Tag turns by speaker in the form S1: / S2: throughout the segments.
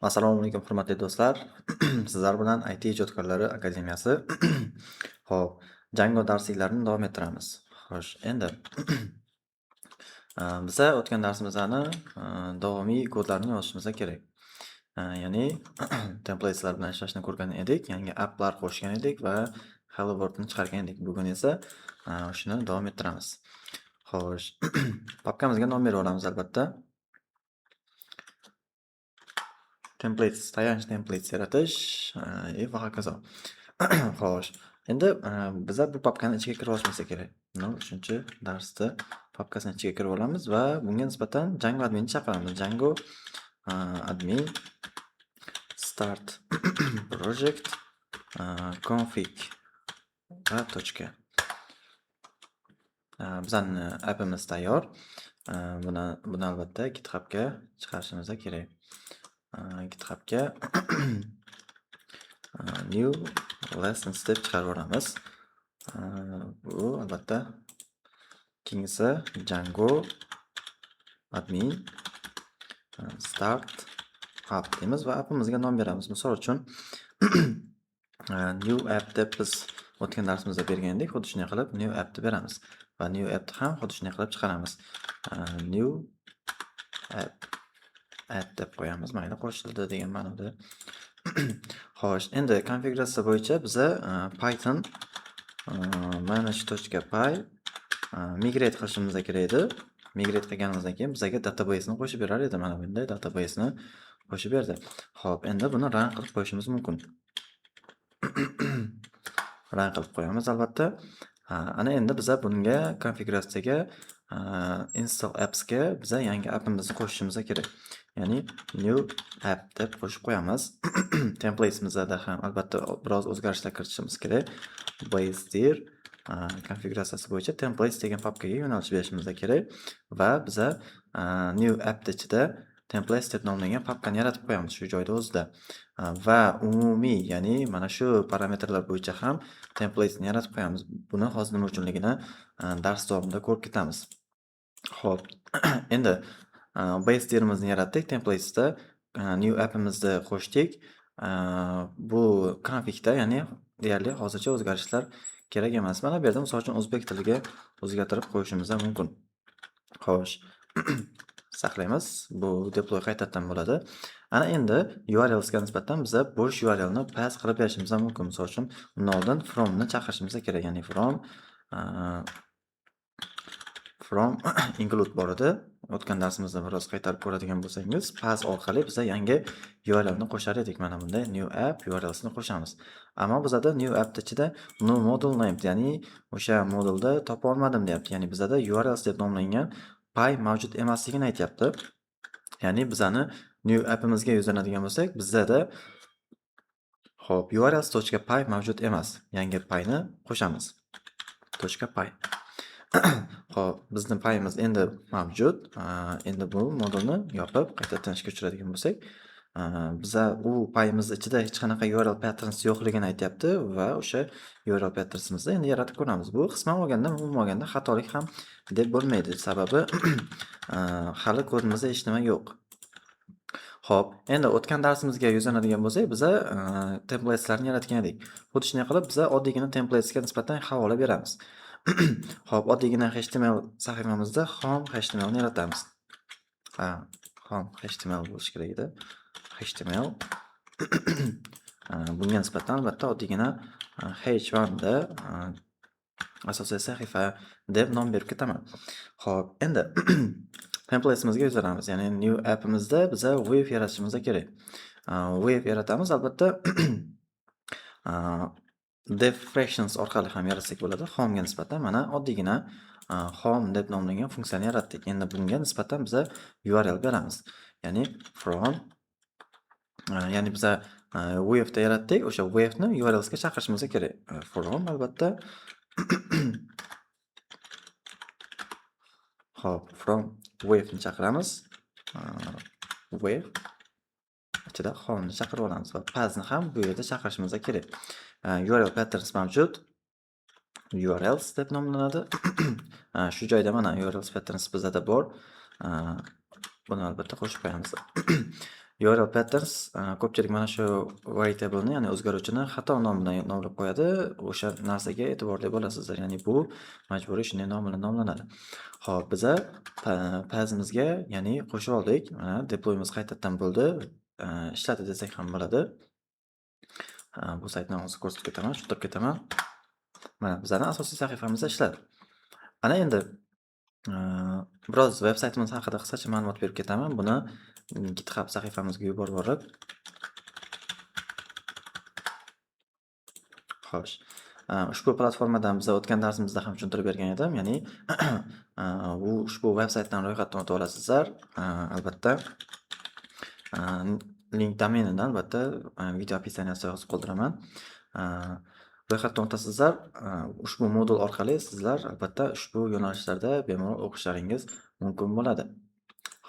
S1: Assalomu alaykum hurmatli do'stlar. Sizlar bilan IT ijodkorlari akademiyasi Xo'p, Django darsliklarini davom ettiramiz. Xo'sh, endi biza o'tgan darsimizani davomiy kodlarni yozishimiz kerak. Ya'ni templateslar bilan ishlashni ko'rgan edik, yangi applar qo'shgan edik va Hello Worldni chiqargan edik. Bugun esa shuni davom ettiramiz. Xo'sh, papkamizga nom berib olamiz albatta. Templates, tayanch templates yaratish va hokazo. Xo'sh, endi biza bu papkani ichiga kirib olishimiz kerak. 3-darsda papkasini ichiga kirib olamiz va bunga nisbatan Django adminni chaqiramiz. Django admin start project config va tochka. Bizani appimiz tayyor. Buni albatta GitHubga chiqarishimiz kerak. GitHubga new lessons deb chiqarib olamiz. Bu albatta keyingisi Django admin start app deymiz va appimizga nom beramiz. Misol uchun new app deb biz o'tgan darsimizda bergan edik. Xuddi shunday qilib new app deb beramiz va new app ham xuddi shunday qilib chiqaramiz. New app deb qo'yamiz. Mayli, qo'shildi degan ma'noda. Xo'sh, endi konfiguratsiya bo'yicha biza Python manage.py migrate qilishimiz kerak edi. Migrate qilganimizdan keyin bizga databaseni qo'shib berar edi. Mana bunday databaseni qo'shib berdi. Xo'p, endi buni run qilib qo'yishimiz mumkin. Run qilib qo'yamiz albatta. Ana endi biza bunga konfiguratsiyaga install appsga biza yangi appimizni qo'shishimiz kerak. Ya'ni new app deb qo'shib qo'yamiz. Templatesimizda ham albatta biroz o'zgarishlar kiritishimiz kerak. Base dir konfiguratsiyasi bo'yicha templates degan papkaga yo'nalish berishimiz kerak va biza new app ichida templates deb nomlangan papkani yaratib qo'yamiz shu joyda o'zida. Va umumiy, ya'ni mana shu parametrlar bo'yicha ham templatesni yaratib qo'yamiz. Buni hozir nima uchunligini dars davomida ko'rib ketamiz. Xo'p, endi base dirimizni yaratdik, templatesda new appimizni qo'shdik. Bu configda, ya'ni deyarli hozircha o'zgarishlar kerak emas. Mana bu yerda misol uchun o'zbek tiliga o'zgartirib qo'yishimiz mumkin. Xo'sh, saqlaymiz. Bu deploy qaytadan bo'ladi. Ana endi URLsga nisbatan biza bo'sh URLni pass qilib berishimiz mumkin. Misol uchun undan oldin from ni chaqirishimiz kerak, ya'ni from include bor edi. O'tgan darsimizda biroz qaytarib ko'radigan bo'lsangiz, pass orqali biza yangi URLni qo'shar edik. Mana bunday new app URLsini qo'shamiz. Ammo bizada new app ichida no model name, ya'ni o'sha modulda topa olmadim deyapti. Ya'ni bizada URLs deb nomlangan py mavjud emasligini aytyapti. Ya'ni bizani new appimizga yuzlanadigan bo'lsak, bizada xo'p, urls.py mavjud emas. Yangi pyni qo'shamiz. .py. Xo'p, bizning pyimiz endi mavjud. Endi bu modulni yopib qaytadan ishga tushiradigan bo'lsak, biza u pyimiz ichida hech qanaqa URL patterns yo'qligini aytyapti va o'sha URL patternsimizni endi yaratib ko'ramiz. Bu qisman olganda, umuman olganda xatolik ham deb bo'lmaydi. Sababi hali kodimizda hech nima yo'q. Xo'p, endi o'tgan darsimizga yuzlanadigan bo'lsak, biza templateslarni yaratgan edik. Xuddi shunday qilib biza oddiygina templatesga nisbatan havola beramiz. Xo'p, oddiygina HTML sahifamizda home HTML ni yaratamiz. Home HTML bo'lishi kerak edi. HTML bunga nisbatan albatta oddiygina H1 da asosiy sahifa deb nom berib ketaman. Xo'p, endi templatesimizga yuzlanamiz. Ya'ni new appimizda biza wave yaratishimiz kerak. Wave yaratamiz albatta. Dev fractions orqali ham yaratsak bo'ladi. Home ga nisbatan mana oddiygina home deb nomlangan funksiyani yaratdik. Endi bunga nisbatan biza URL beramiz. Ya'ni from ya'ni biza wave da yaratdik. O'sha wave ni URLsga chaqirishimiz kerak. From albatta Xo'p, from wave ni chaqiramiz. Wave ichida home ni chaqirib olamiz va pass ni ham bu yerda chaqirishimiz kerak. URL patterns mavjud. URLs deb nomlanadi. Shu joyda mana URLs patterns bizda bor. Buni albatta qo'shib qo'yamiz. URL patterns ko'pchilik mana shu variable'ni, ya'ni o'zgaruvchini xato nom bilan nomlab qo'yadi. O'sha narsaga e'tiborli bo'lasizlar. Ya'ni bu majburiy shunday nom bilan nomlanadi. Xo'p, biza pazimizga, ya'ni qo'shib oldik. Mana deployimiz qaytadan bo'ldi. Ishladi desak ham bo'ladi. Bu saytni hozir ko'rsatib ketaman, tushuntirib ketaman. Mana bizning asosiy sahifamizda ishladi. Ana endi biroz veb-saytimiz haqida qisqacha ma'lumot berib ketaman. Buni GitHub sahifamizga yuborib borib. Xo'sh. Ushbu platformadan biz o'tgan darsimizda ham tushuntirib bergan edim. Ya'ni ushbu veb-saytdan ro'yxatdan o'tib olasizlar. Albatta link domenidan albatta video opisiyaniyasida yozib qoldiraman. Ro'yxatdan o'tasizlar. Ushbu modul orqali sizlar albatta ushbu yo'nalishlarda bemalol o'qishlaringiz mumkin bo'ladi.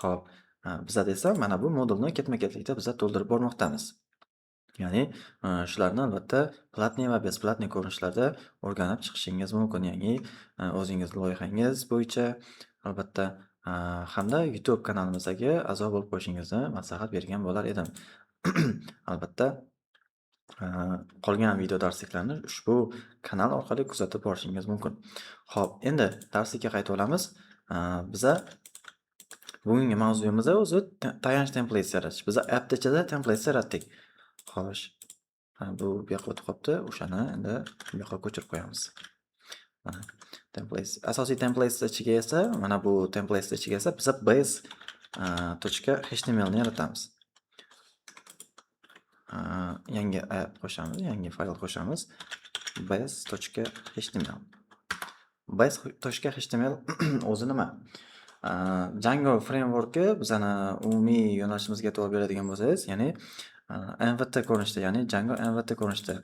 S1: Xo'p, bizda esa mana bu modulni ketma-ketlikda biz to'ldirib bormoqdamiz. Ya'ni shularni albatta platniy va besplatniy ko'rinishlarda o'rganib chiqishingiz mumkin. Ya'ni o'zingiz loyihangiz bo'yicha albatta hamda YouTube kanalimizga a'zo bo'lib qo'yishingizni maslahat bergan bo'lar edim. Albatta qolgan video darsliklarni ushbu kanal orqali kuzatib borishingiz mumkin. Xo'p, endi darslikka qaytib olamiz. Biza bugungi mavzuyimiz o'zi tayanch templates yaratish. Biza app ichida templates yaratdik. Xo'sh. Bu bu yoqqa o'tib qolibdi. O'shani endi bu yoqqa ko'chirib qo'yamiz. Mana templates. Asosiy templates ichiga esa, mana bu templates ichiga esa biz base.html ni yaratamiz. Yangi app qo'shamiz, yangi fayl qo'shamiz. base.html. Base.html o'zi nima? Django frameworki bizani umumiy yo'nalishimizga e'tibor beradigan bo'lsangiz, ya'ni MVT ko'rinishda, ya'ni Django MVT ko'rinishda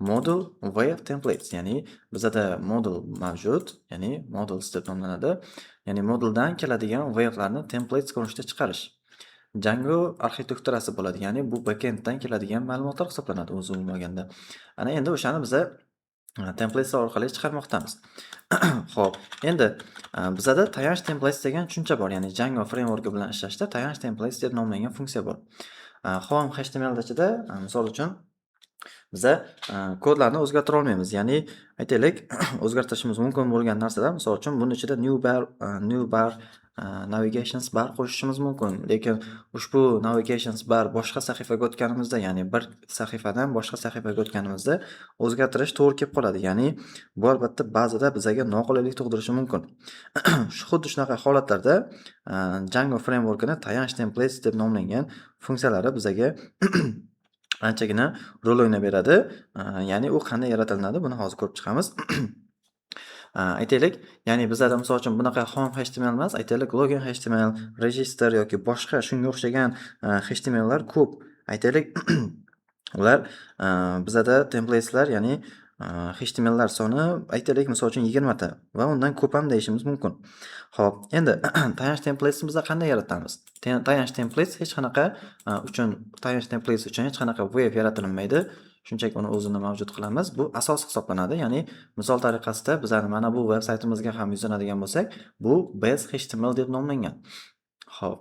S1: module web templates, ya'ni bizada modul mavjud, ya'ni modules deb nomlanadi. Ya'ni moduldan keladigan weblarni templates ko'rinishda chiqarish. Django arxitekturasi bo'ladi, ya'ni bu backenddan keladigan ma'lumotlar hisoblanadi o'zi umuman olganda. Ana endi o'shani biz templates orqali chiqarmoqdamiz. Xo'p, endi bizada tayanch templates degan tushuncha bor. Ya'ni Django frameworki bilan ishlashda tayanch templates deb nomlangan funksiya bor. Home HTML ichida, misol uchun biza kodlarni o'zgartira olmaymiz. Ya'ni aytaylik, o'zgartirishimiz mumkin bo'lgan narsalar, misol uchun buning ichida new bar navigations bar qo'shishimiz mumkin. Lekin ushbu navigations bar boshqa sahifaga o'tganimizda, ya'ni bir sahifadan boshqa sahifaga o'tganimizda o'zgartirish to'g'ri kelib qoladi. Ya'ni bu albatta ba'zida bizga noqulaylik tug'dirishi mumkin. Xuddi shunaqa holatlarda Django frameworkini tayanch templates deb nomlangan funksiyalari bizga anchagina rol o'ynab beradi. Ya'ni u qanday yaratilinadi, buni hozir ko'rib chiqamiz. Aytaylik, ya'ni bizda misol uchun bunaqa home HTML emas, aytaylik login HTML, register yoki boshqa shunga o'xshagan HTMLlar ko'p. Aytaylik, ular bizda templateslar, ya'ni HTMLlar soni aytaylik misol uchun 20 ta va undan ko'p ham deyishimiz mumkin. Xo'p, endi tayanch templatesni biz qanday yaratamiz? Tayanch templates hech qanaqa tayanch templates uchun hech qanaqa web yaratilmaydi. Shunchaki uni o'zini mavjud qilamiz. Bu asos hisoblanadi. Ya'ni misol tariqasida bizani mana bu veb saytimizga ham yuzlanadigan bo'lsak, bu base HTML deb nomlangan. Xo'p,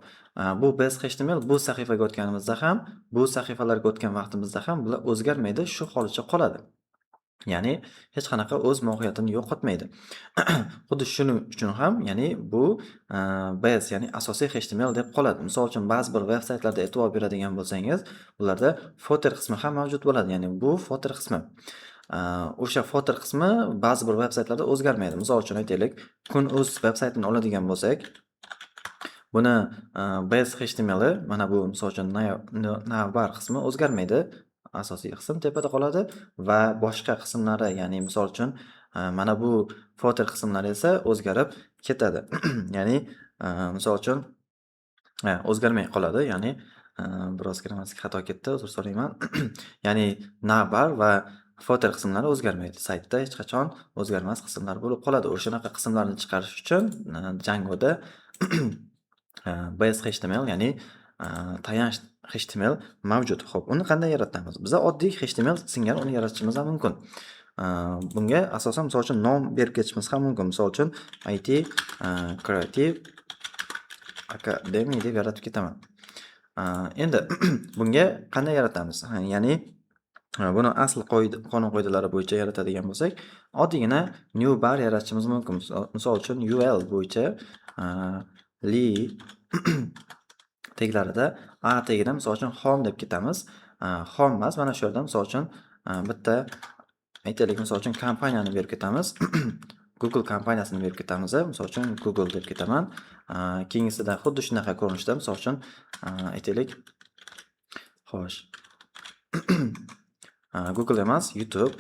S1: bu base HTML bu sahifaga o'tganimizda ham, bu sahifalarga o'tgan vaqtimizda ham bular o'zgarmaydi, shu holicha qoladi. Ya'ni hech qanaqa o'z mohiyatini yo'qotmaydi. Xuddi shuning uchun ham, ya'ni bu base, ya'ni asosiy HTML deb qoladi. Misol uchun ba'zi bir veb saytlarda e'tibor beradigan bo'lsangiz, ularda footer qismi ham mavjud bo'ladi. Ya'ni bu footer qismi. O'sha footer qismi ba'zi bir veb saytlarda o'zgarmaydi. Misol uchun aytaylik, kun.uz veb saytini oladigan bo'lsak, buni base HTML mana bu misol uchun navbar qismi o'zgarmaydi. Asosiy qism tepada qoladi va boshqa qismlari, ya'ni misol uchun mana bu footer qismlari esa o'zgarib ketadi. Ya'ni misol uchun o'zgarmay qoladi. Ya'ni biroz grammatik xato ketdi, uzr so'rayman. Ya'ni navbar va footer qismlari o'zgarmaydi. Saytda hech qachon o'zgarmas qismlar bo'lib qoladi. O'shanaqa qismlarni chiqarish uchun Djangoda base HTML, ya'ni tayanch HTML mavjud. Xo'p, uni qanday yaratamiz? Biz oddiy HTML singari uni yaratishimiz ham mumkin. Bunga asosan misol uchun nom berib ketishimiz ham mumkin. Misol uchun IT Creative Academy deb yaratib ketaman. Endi bunga qanday yaratamiz? Ya'ni buni asl qonun-qoidalari bo'yicha yaratadigan bo'lsak, oddiygina new bar yaratishimiz mumkin. Misol uchun UL bo'yicha li teglarida a tagida misol uchun home deb ketamiz. Home emas, mana shu yerda misol uchun bitta aytaylik, misol uchun kompaniyani berib ketamiz. Google kompaniyasini berib ketamiz. Misol uchun Google deb ketaman. Keyingisida xuddi shunaqa ko'rinishda misol uchun aytaylik, xo'sh. Google emas, YouTube.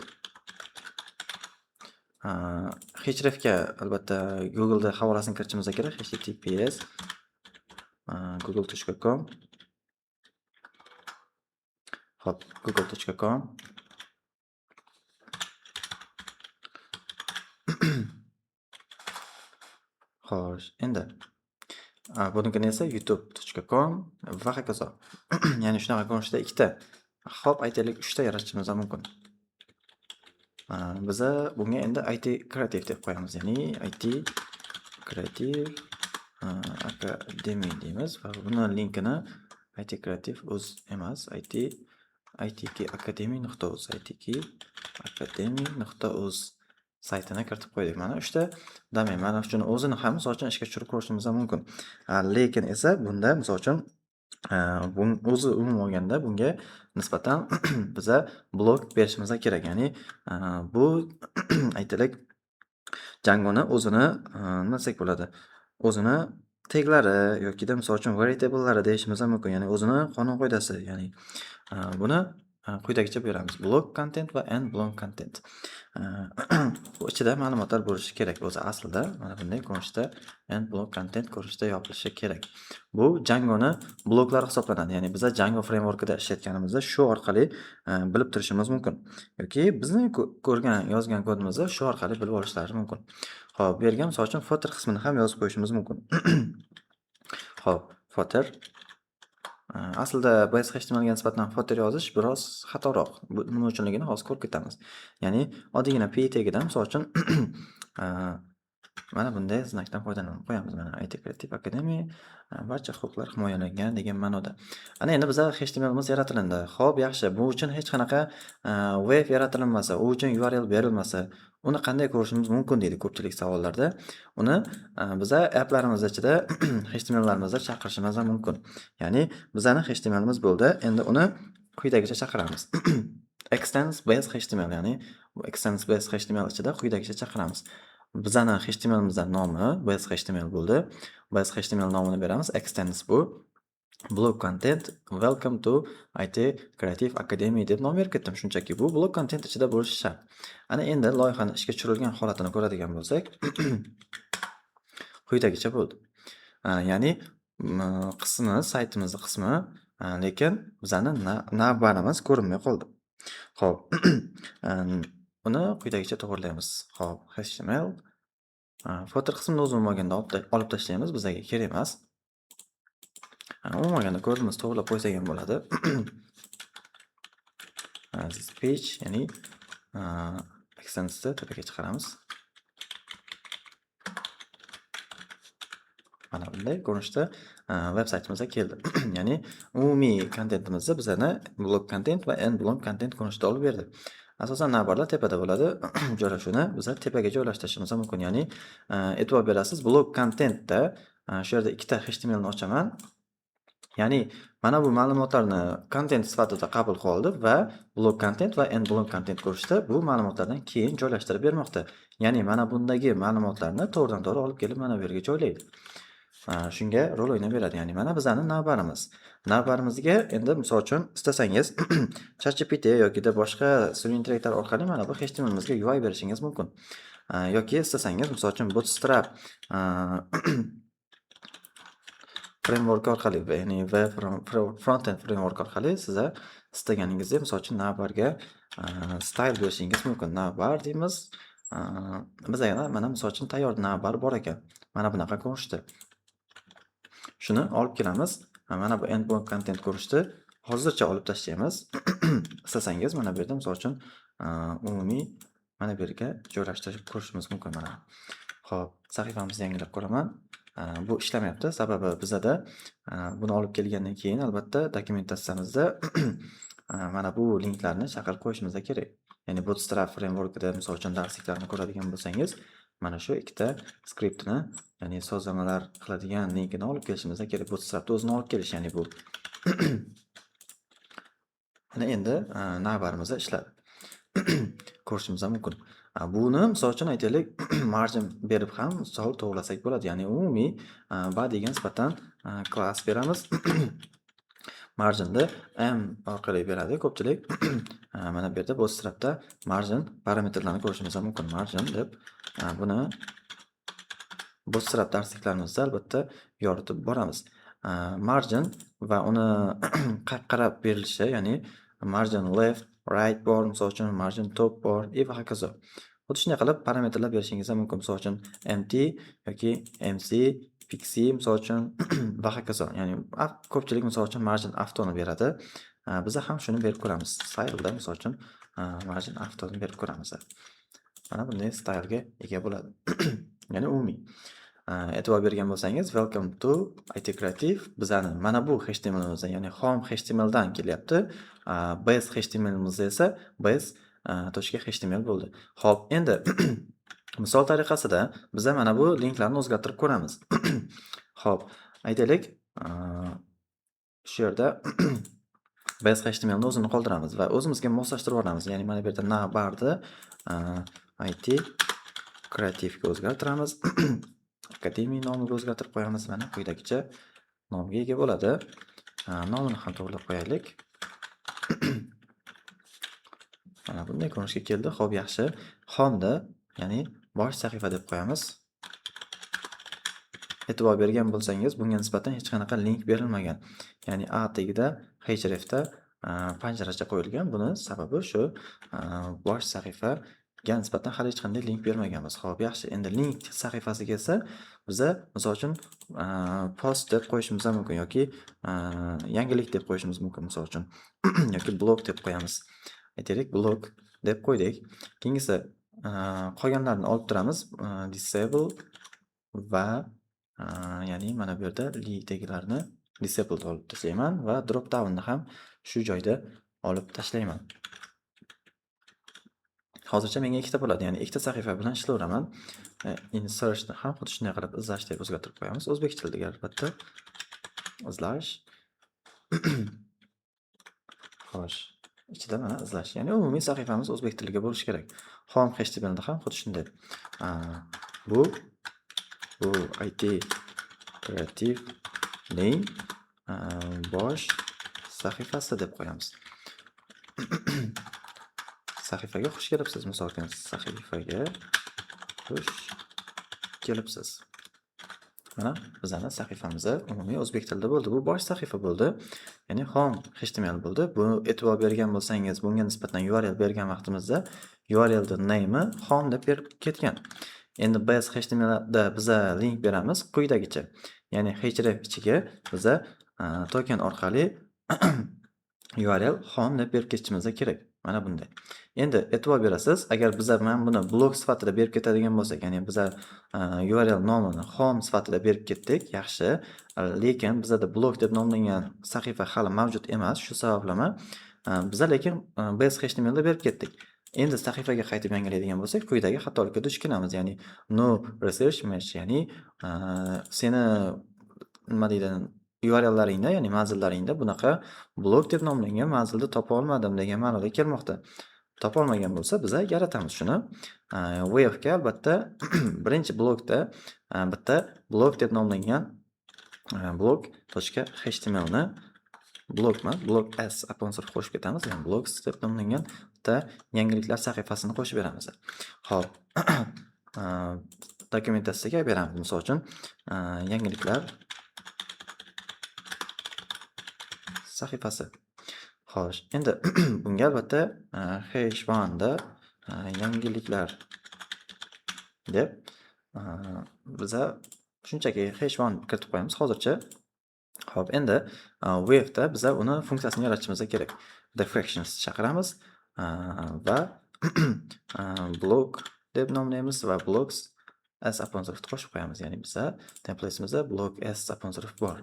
S1: Hrefga albatta Google'da havolasini kiritishimiz kerak. https google.com. Hop, google.com. Xo'sh, endi bunikini esa youtube.com va hokazo. Ya'ni shunaqa ko'rinishda ikkita, hop aytaylik 3 ta yaratishimiz mumkin. Biza bunga endi IT Creative deb qo'yamiz. Ya'ni IT Creative Academy deymiz va buni linkini IT Creative o'z emas, itacademy.uz itacademy.uz saytini kiritib qo'ydik. Mana 3 ta domen. Mana shuni o'zini ham misol uchun ishga tushirib ko'rishimiz mumkin. Lekin esa bunda misol uchun o'zi umuman olganda bunga nisbatan biza blok berishimiz kerak. Ya'ni bu aytaylik Django'ni o'zini nima desak bo'ladi? O'zini teglari yokida misol uchun variablelari deyishimiz mumkin. Ya'ni o'zini qonun-qoidasi. Ya'ni buni quyidagicha beramiz. Block content va end block content. Bu ichida ma'lumotlar bo'lishi kerak. O'zi aslida mana bunday ko'rinishda end block content ko'rinishda yopilishi kerak. Bu Django'ni bloklari hisoblanadi. Ya'ni biz Django frameworkida ishlatganimizda shu orqali bilib turishimiz mumkin. Yoki bizni yozgan kodimizni shu orqali bilib olishlari mumkin. Xo'p, bu yerga misol uchun footer qismini ham yozib qo'yishimiz mumkin. Xo'p, footer aslida biz HTMLga nisbatan footer yozish biroz xatoroq. Bu nima uchunligini hozir ko'rib ketamiz. Ya'ni oddiygina p tagidan misol uchun mana bunday znakdan foydalanib qo'yamiz. Mana IT Creative Academy barcha huquqlar himoyalangan degan ma'noda. Ana endi bizga HTMLimiz yaratilindi. Xo'p, yaxshi. Bu uchun hech qanaqa web yaratilmasa, u uchun URL berilmasa, uni qanday ko'rishimiz mumkin deydi ko'pchilik savollarda. Uni biza applarimiz ichida HTMLlarimizda chaqirishimiz mumkin. Ya'ni bizning HTMLimiz bo'ldi. Endi uni quyidagicha chaqiramiz. Extends base HTML, ya'ni bu extends base HTML ichida quyidagicha chaqiramiz. Bizning HTMLimizning nomi base HTML bo'ldi. Base HTML nomini beramiz. Extends bu. Block content welcome to IT Creative Academy deb nom berib ketdim. Shunchaki bu block content ichida bo'lishi shart. Ana endi loyihani ishga tushirilgan holatini ko'radigan bo'lsak, quyidagicha bo'ldi. Ya'ni qismi, saytimizni qismi, lekin bizning navbarimiz ko'rinmay qoldi. Xo'p. Uni quyidagicha to'g'rilaymiz. Xo'p, HTML footer qismini o'z bo'lmaganda olib tashlaymiz, bizga kerak emas. Umuman olganda kodimizni to'g'rilab qo'ysak ham bo'ladi. This page, ya'ni extensni tepaga chiqaramiz. Mana bunday ko'rinishda veb saytimizga keldi. Ya'ni umumiy kontentimizni bizlarni block content va end block content ko'rinishda olib berdi. Asosan navbarlar tepada bo'ladi. Joylashuvni biz tepaga joylashtirishimiz mumkin. Ya'ni e'tibor berasiz, block contentda shu yerda ikkita HTML ni ochaman. Ya'ni mana bu ma'lumotlarni content sifatida qabul qildi va block content va end block content ko'rishda bu ma'lumotlardan keyin joylashtirib bermoqda. Ya'ni mana bundagi ma'lumotlarni to'g'ridan-to'g'ri olib kelib mana bu yerga joylaydi. Shunga rol o'ynab beradi. Ya'ni mana bizning navbarimiz. Navbarimizga endi misol uchun istasangiz ChatGPT yoki boshqa sun'iy intellektlar orqali mana bu HTMLimizga UI berishingiz mumkin. Yoki istasangiz misol uchun Bootstrap framework orqali, ya'ni web front-end framework orqali siz istaganingizdek misol uchun navbarga style berishingiz mumkin. Navbar deymiz. Bizda mana misol uchun tayyor navbar bor ekan. Mana bunaqa ko'rinishda. Shuni olib kelamiz. Mana bu end block content ko'rinishda hozircha olib tashlaymiz. Istasangiz mana bu yerda misol uchun umumiy mana bu yerga joylashtirib ko'rishimiz mumkin mana. Xo'p, sahifamizni yangilab ko'raman. Bu ishlamayapti. Sababi bizada buni olib kelgandan keyin albatta dokumentatsiyamizda mana bu linklarni chaqirib qo'yishimiz kerak. Ya'ni Bootstrap frameworkida misol uchun darsliklarni ko'radigan bo'lsangiz, mana shu ikkita skriptni, ya'ni sozlamalar qiladigan linkini olib kelishimiz kerak. Bootstrapda o'zini olib kelish, ya'ni bu. Mana endi navbarimizda ishladi. Ko'rishimiz mumkin. Buni misol uchun aytaylik, margin berib ham misol to'g'rilasak bo'ladi. Ya'ni umumiy bodyga nisbatan klass beramiz. Marginni m orqali beradi ko'pchilik. Mana bu yerda Bootstrapda margin parametrlarini ko'rishimiz mumkin. Margin deb buni Bootstrap darsliklarimizda albatta yoritib boramiz. Margin va uni qarab berilishi, ya'ni margin left, right bor, misol uchun margin top bor va hokazo. Xuddi shunday qilib parametrlar berishingiz mumkin. Misol uchun empty yoki mc, pixie misol uchun va hokazo. Ya'ni ko'pchilik misol uchun margin автоni beradi. Biz ham shuni berib ko'ramiz. Style'da misol uchun margin автоni berib ko'ramiz. Mana bunday style'ga ega bo'ladi. Ya'ni umumiy. E'tibor bergan bo'lsangiz, welcome to IT Creative bizani mana bu HTMLimiz, ya'ni home HTMLdan kelyapti. Base HTMLimiz esa base.html bo'ldi. Xo'p, endi misol tariqasida biz mana bu linklarni o'zgartirib ko'ramiz. Xo'p, aytaylik, shu yerda base HTMLni o'zini qoldiramiz va o'zimizga moslashtirib olamiz. Ya'ni mana bu yerda navbarni IT Creative ga o'zgartiramiz. Akademiya nomiga o'zgartirib qo'yamiz. Mana quyidagicha nomga ega bo'ladi. Nomini ham to'g'rilab qo'yaylik. Mana bunday ko'rinishga keldi. Xo'p, yaxshi. Home'da, ya'ni bosh sahifa deb qo'yamiz. E'tibor bergan bo'lsangiz, bunga nisbatan hech qanaqa link berilmagan. Ya'ni a tagida hrefda panjaracha qo'yilgan. Buni sababi shu, bosh sahifaga nisbatan hali hech qanday link bermaganmiz. Xo'p, yaxshi. Endi link sahifasiga esa biza misol uchun post deb qo'yishimiz mumkin yoki yangilik deb qo'yishimiz mumkin misol uchun yoki blog deb qo'yamiz. Aytaylik, blog deb qo'ydik. Keyingisi qolganlarini olib turamiz. Disable va ya'ni mana bu yerda li-dagilarni disabled olib tashlayman va drop downni ham shu joyda olib tashlayman. Hozircha menga ikkita bo'ladi, ya'ni ikkita sahifa bilan ishlayveraman. Insertni ham xuddi shunday qilib izlash deb o'zgartirib qo'yamiz. O'zbek tilida albatta. Izlash. Xo'sh, ichida mana izlash. Ya'ni umumiy sahifamiz o'zbek tiliga bo'lishi kerak. Home HTMLda ham xuddi shunday. Bu IT Creative ning bosh sahifasi deb qo'yamiz. Sahifaga xush kelibsiz. Misol uchun sahifaga xush kelibsiz. Mana bizning sahifamiz umumiy o'zbek tilida bo'ldi. Bu bosh sahifa bo'ldi. Ya'ni home HTML bo'ldi. Bu e'tibor bergan bo'lsangiz, bunga nisbatan URL bergan vaqtimizda URL name'i home deb berib ketgan. Endi base HTMLda biza link beramiz quyidagicha. Ya'ni href ichiga biza token orqali URL home deb berib ketishimiz kerak. Mana bunday. Endi e'tibor berasiz, agar biza men buni blog sifatida berib ketadigan bo'lsak, ya'ni biza URL nomini home sifatida berib ketdik, yaxshi. Lekin bizada blog deb nomlangan sahifa hali mavjud emas, shu sababli biza lekin base HTML da berib ketdik. Endi sahifaga qaytib yangilaydigan bo'lsak, quyidagi xatolikka duch kelamiz, ya'ni no research match, ya'ni seni nima deydi, URLlaringda, ya'ni manzillaringda bunaqa blog deb nomlangan manzilni topa olmadim degan ma'noda kelmoqda. Topa olmagan bo'lsa, biz yaratamiz shuni. Webga albatta birinchi blokda bitta blog deb nomlangan blog.html ni blog s apostroph qo'shib ketamiz, ya'ni blogs deb nomlangan bitta yangiliklar sahifasini qo'shib beramiz. Xo'p, dokumentatsiyaga beramiz. Misol uchun yangiliklar sahifasi. Xo'sh, endi bunga albatta h1 da yangiliklar deb biza shunchaki h1 kiritib qo'yamiz hozircha. Xo'p, endi webda biza uni funksiyasini yaratishimiz kerak. Deflections chaqiramiz va blog deb nomlaymiz va blogs s qo'shib qo'yamiz. Ya'ni biza template'imizda blog s bor.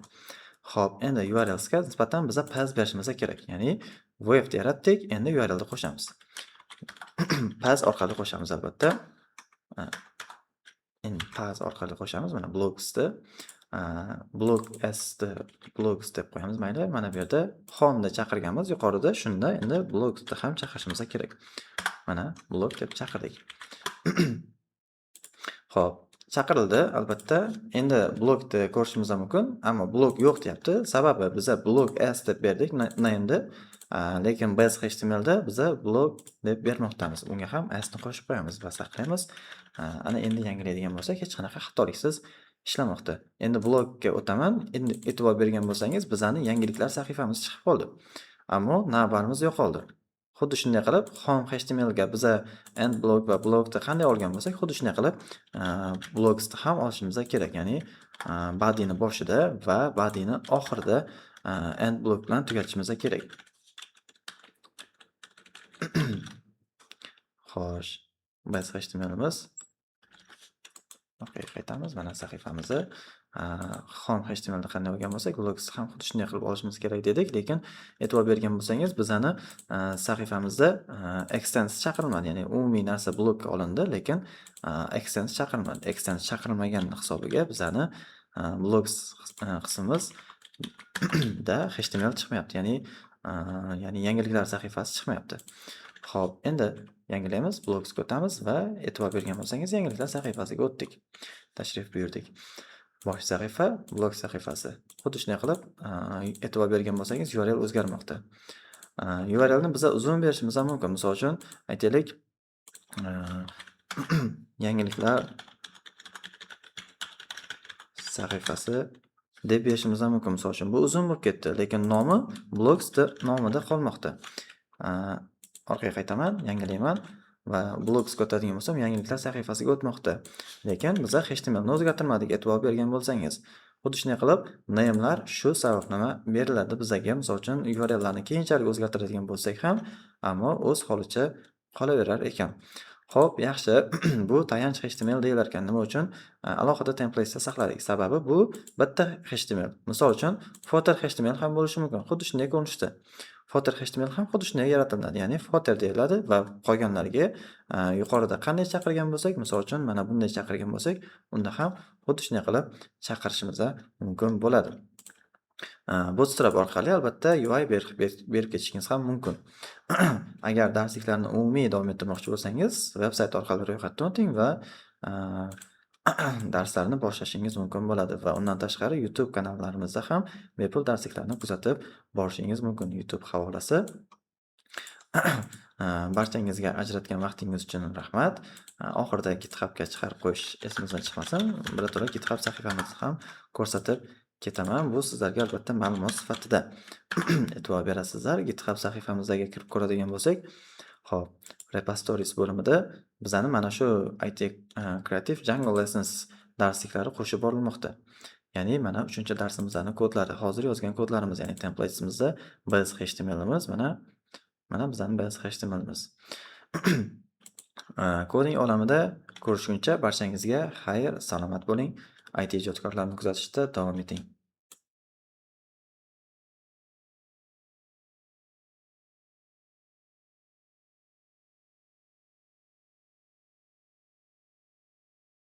S1: Xo'p, endi URLsga nisbatan biza path berishimiz kerak. Ya'ni web yaratdik, endi URLni qo'shamiz. Path orqali qo'shamiz albatta. Endi path orqali qo'shamiz. Mana blogsni blogs deb qo'yamiz, mayli. Mana bu yerda home chaqirganmiz yuqorida, shunda endi blogsni ham chaqirishimiz kerak. Mana blog deb chaqirdik. Xo'p, chaqirildi albatta. Endi blogni ko'rishimiz mumkin, ammo blog yo'q deyapti. Sababi biza blog s deb berdik name'da, lekin base htmlda biza blog deb bermoqdamiz. Bunga ham s ni qo'shib qo'yamiz va saqlaymiz. Ana endi yangilaydigan bo'lsak, hech qanaqa xatoliksiz ishlamoqda. Endi blogga o'taman. Endi e'tibor bergan bo'lsangiz, bizani yangiliklar sahifamiz chiqib qoldi. Ammo navbarimiz yo'qoldi. Xuddi shunday qilib home html ga biza end blog va blogni qanday olgan bo'lsak, xuddi shunday qilib blogsni ham olishimiz kerak. Ya'ni body'ni boshida va body'ni oxirida end blog bilan tugatishimiz kerak. Xo'sh, base htmlimiz. Okay, qaytamiz. Mana sahifamizni home html da qanday olgan bo'lsak, blogsni ham xuddi shunday qilib olishimiz kerak dedik, lekin e'tibor bergan bo'lsangiz, bizani sahifamizda extends chaqirilmadi. Ya'ni umumiy narsa blogga olindi, lekin extends chaqirilmadi. Extends chaqirilmagan hisobiga bizani blogs qismimiz da html chiqmayapti. Ya'ni yangiliklar sahifasi chiqmayapti. Xo'p, endi yangilaymiz, blogsga o'tamiz va e'tibor bergan bo'lsangiz, yangiliklar sahifasiga o'tdik. Tashrif buyurdik. Bosh sahifa, blog sahifasi. Xuddi shunday qilib, e'tibor bergan bo'lsangiz, URL o'zgarmoqda. URLni biza uzun berishimiz ham mumkin. Misol uchun, aytaylik, yangiliklar sahifasi deb berishimiz ham mumkin. Misol uchun, bu uzun bo'lib ketdi, lekin nomi blogs nomida qolmoqda. Orqaga qaytaman, yangilayman va blogsga o'tadigan bo'lsam, yangiliklar sahifasiga o'tmoqda. Lekin biza htmlni o'zgartirmadik, e'tibor bergan bo'lsangiz. Xuddi shunday qilib, name'lar shu sababnoma beriladi bizga. Misol uchun, URLlarni keyinchalik o'zgartiradigan bo'lsak ham, ammo o'z holicha qolaverar ekan. Xo'p, yaxshi. Bu tayanch html deyilar ekan. Nima uchun? Alohida templatesda saqladik. Sababi bu bitta html. Misol uchun, footer html ham bo'lishi mumkin. Xuddi shunday ko'rinishda. Footer html ham xuddi shunday yaratiladi. Ya'ni footer deyiladi va qolganlarga yuqorida qanday chaqirgan bo'lsak, misol uchun mana bunday chaqirgan bo'lsak, unda ham xuddi shunday qilib chaqirishimiz mumkin bo'ladi. Bootstrap orqali albatta UI berib ketishingiz ham mumkin. Agar darsliklarni umumiy davom ettirmoqchi bo'lsangiz, veb-sayt orqali ro'yxatdan o'ting va darslarni boshlashingiz mumkin bo'ladi va undan tashqari YouTube kanallarimizda ham bepul darsliklarni kuzatib borishingiz mumkin. YouTube havolasi. Barchangizga ajratgan vaqtingiz uchun rahmat. Oxirida GitHubga chiqarib qo'yish esimizdan chiqmasin. Birato'la GitHub sahifamizni ham ko'rsatib ketaman. Bu sizlarga albatta ma'lumot sifatida e'tibor berasizlar. GitHub sahifamizga kirib ko'radigan bo'lsak, xo'p, repositories bo'limida bizani mana shu IT Creative Jungle Lessons darsliklari qo'shib borilmoqda. Ya'ni mana 3-darsimizning kodlari, hozir yozgan kodlarimiz, ya'ni templatesimizda base htmlimiz, mana bizning base htmlimiz. Koding olamida ko'rishguncha barchangizga xayr, salomat bo'ling. IT ijodkorlarini kuzatishda davom eting.